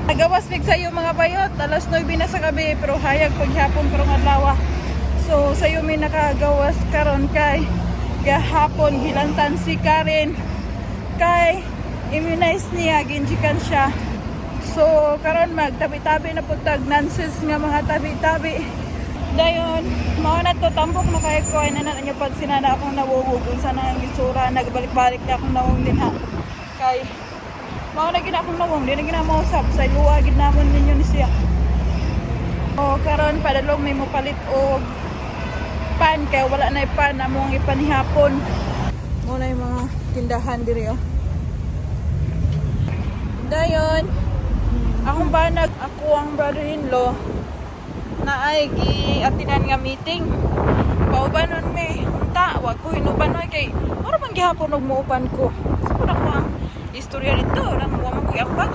Nagawas mig sayo mga bayot, alas 9 na sa gabi pero hayag paghapon karong adlaw. So sayo mi nakagawas karon kay gahapon gilantan si Karen kay immunize niya ginjikan siya. So karon magtabi-tabi na putag nonsense nga mga tabi-tabi. Dayon mao na to tambok na kay ko ay nananya pag sinana akong nawuwog unsa na ang itsura nagbalik-balik na akong nawong dinha kay mao na gid akong nawong di na ginamausap sa luwa gid namon ninyo ni siya. O karon padalong may mopalit og pan kay wala na pan among ipanihapon. Mo na yung mga tindahan diri oh. Dayon akong banag ako ang brother-in-law na ay gi-atinan nga meeting. Paubanon me unta wag ko hinubanoy kay para man gihapon og muupan ko. So na ko ang istorya dito nang wa man ko ambag.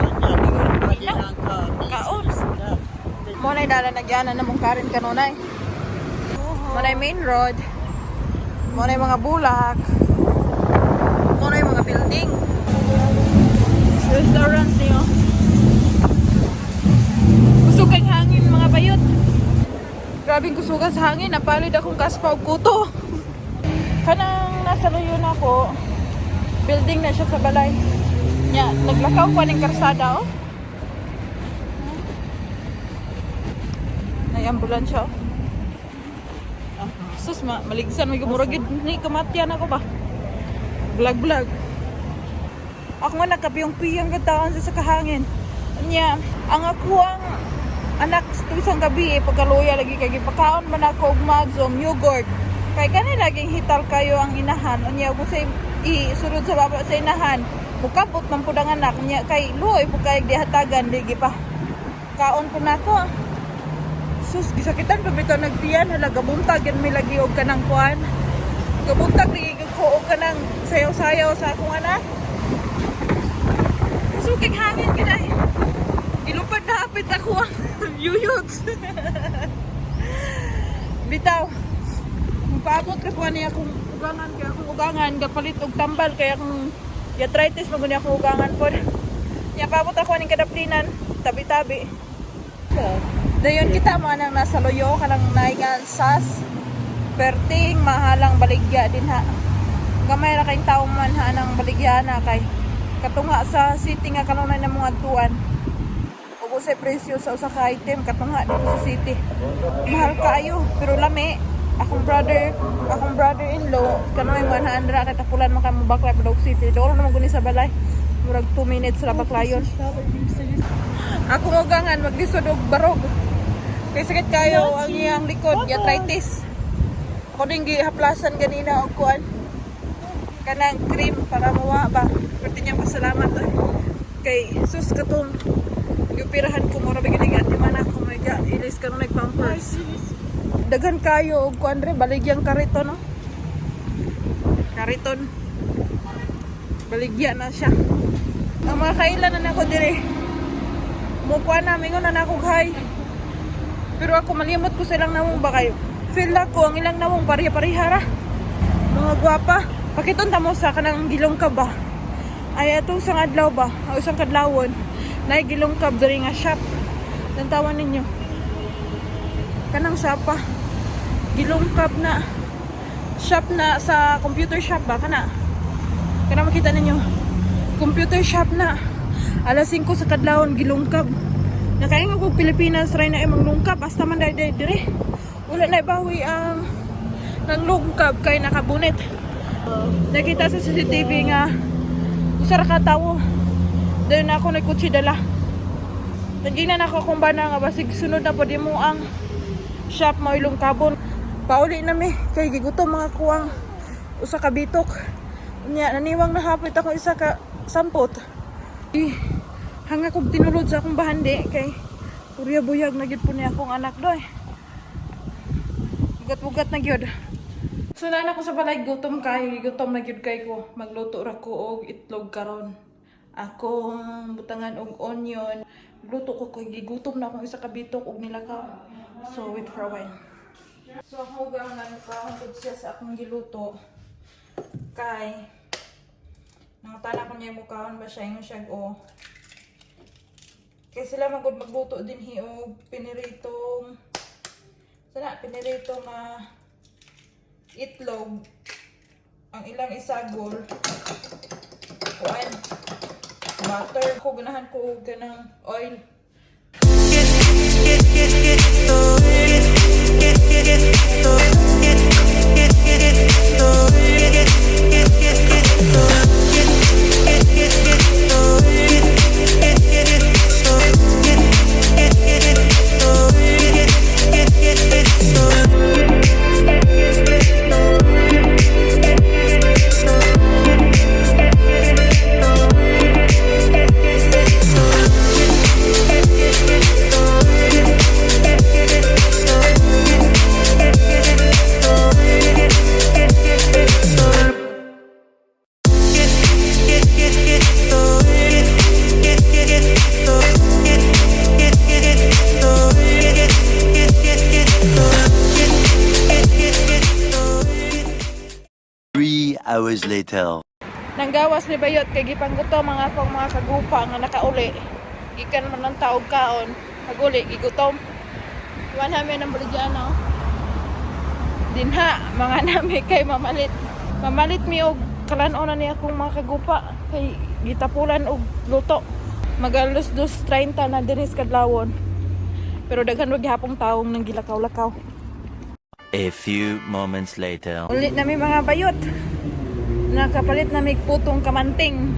Kaon. Mo na dala nagyanan namong Karen kanunay. Mo na main road. Mo na mga bulak. Mo na mga building. Restaurant niyo. Kusog kang hangin mga bayot. Grabing kusugan sa hangin. Napalid akong kaspa og kuto. Kanang nasa luyo na ako. Building na siya sa balay. Nya, naglakaw pa ng karsada oh. May ambulansya oh. Sus, maligsan may gumuragid ni kamatyan ako ba. Vlog. Ako nga nakapiyong-piyong katawan sa kahangin. Nya, ang ako ang anak sa isang gabi pagkaluya lagi kay gipakaon man ako og magzom yogurt. Kay kanay laging hital kayo ang inahan. Nya ko say isurod sa baba sa inahan. Mukabot man pud ang anak nya kay luoy pud kay dihatagan ligi pa. Kaon po nako. Sus gisakitan pa bitaw nagtiyan hala gabuntag yan mi lagi og kanang kuan. Gabuntag ligi ko og kanang sayaw-sayaw sa akong anak. Sukig hangin kinay. Ilupad na hapit ako ang yuyot. Bitaw. Paabot ka po niya akong ugangan kaya akong ugangan gapalit og tambal kaya akong arthritis mo guni akong ugangan po. Nya paabot ako ning kadaplinan tabi-tabi. Dayon kita mo nang nasa loyo kanang naingan sas perting mahalang baligya din ha. Gamay ra kay tawo man ha nang baligya na kay katunga sa city nga kanunay na mga tuan. Ug sa presyo sa usa ka item katunga dito sa city. Mahal kaayo pero lami. Akong brother-in-law kanoy 100 kay tapulan man kay Baklay Padog City. Dolo naman guni sa balay. Murag 2 minutes ra baklayon. Ako ugangan maglisod og barog. Kay sakit kayo ang iyang likod, arthritis. Ako din gihaplasan ganina og kuan. Kanang cream para mawa ba. Pwede niya pasalamat kay sus katong giupirahan ko mura bigyan ni man ako may ilis karon nagpampers. Daghan kayo og kuan re baligyang kariton no. Kariton. Baligya na siya. Ang mga kailan na nako dire. Mo kuan na mingon na nako hay. Pero ako malimot ko silang nawong ba kayo. Feel ako ang ilang nawong pariha-pariha ra. Mga gwapa. Pakiton ta mo sa kanang gilongkab ba. Ay atong sang adlaw ba? O isang kadlawon. Nay gilongkab diri nga shop. Tantawan ninyo. Kanang shop pa. Gilongkab na shop na sa computer shop ba kana? Kana makita ninyo. Computer shop na. Alas 5 sa kadlawon gilongkab. Nakaingon ko Pilipinas ray na imong lungkab basta man dai dire. Wala na ibawi ang nang lungkab kay nakabunit. Nakita sa CCTV nga usa ra ka tawo. Dayon ako nagkutsi dala. Naginan ako kung ba na nga basig sunod na pud mo ang shop mo ilungkabon. Pauli na mi kay gigutom mga kuwang usa ka bitok. Nya naniwang nahapit ako isa ka sampot. Hanga kog tinulod sa akong bahandi kay purya buyag na gyud po ni akong anak doy. Ugat-ugat na gyud. So na ako sa balay gutom na gyud kay ko. Magluto ra ko og itlog karon. Ako butangan og onion. Luto ko kay gigutom na akong isa ka bitok og nilakaw. So wait for a while. So ako gangan pa hangtod siya sa akong giluto. Kay nangutana ko niya mukhaon ba siya yung siya o Kaya sila magluto din hiog piniritong piniritong itlog. Ang ilang isagol. Kuan. Butter. Ko ganahan ko ganang oil. Hours later. Nanggawas ni Bayot kay gipangguto mga akong mga kagupa nga nakauli. Gikan man ng taog kaon, kaguli gigutom. Iwan namin ang baligyano. Dinha mga nami kay mamalit. Mamalit mi og kalan-on na ni akong mga kagupa kay gitapulan og luto. Magalos 2:30 na diri sa kadlawon. Pero daghan wag gihapong taong nang gilakaw-lakaw. A few moments later. Ulit nami mga Bayot. Nakapalit na may putong kamanting.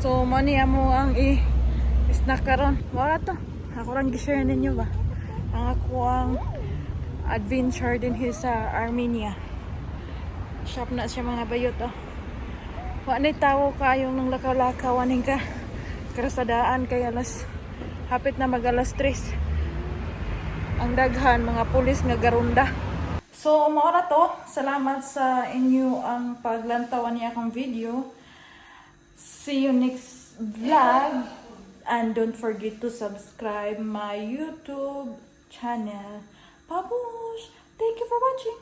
So, money mo ang i-snack karon. Wala to. Ako lang gi-share ninyo ba? Ang ako ang adventure din sa Armenia. Shop na siya mga Bayot. Oh. Wala na'y tao kayong nang lakaw-lakaw. Aning ka. Karasadaan kay alas. Hapit na mag alas 3. Ang daghan, mga pulis nga garunda. So, maura to. Salamat sa inyo ang paglantawan niya akong video. See you next vlog. And don't forget to subscribe my YouTube channel. Babush! Thank you for watching.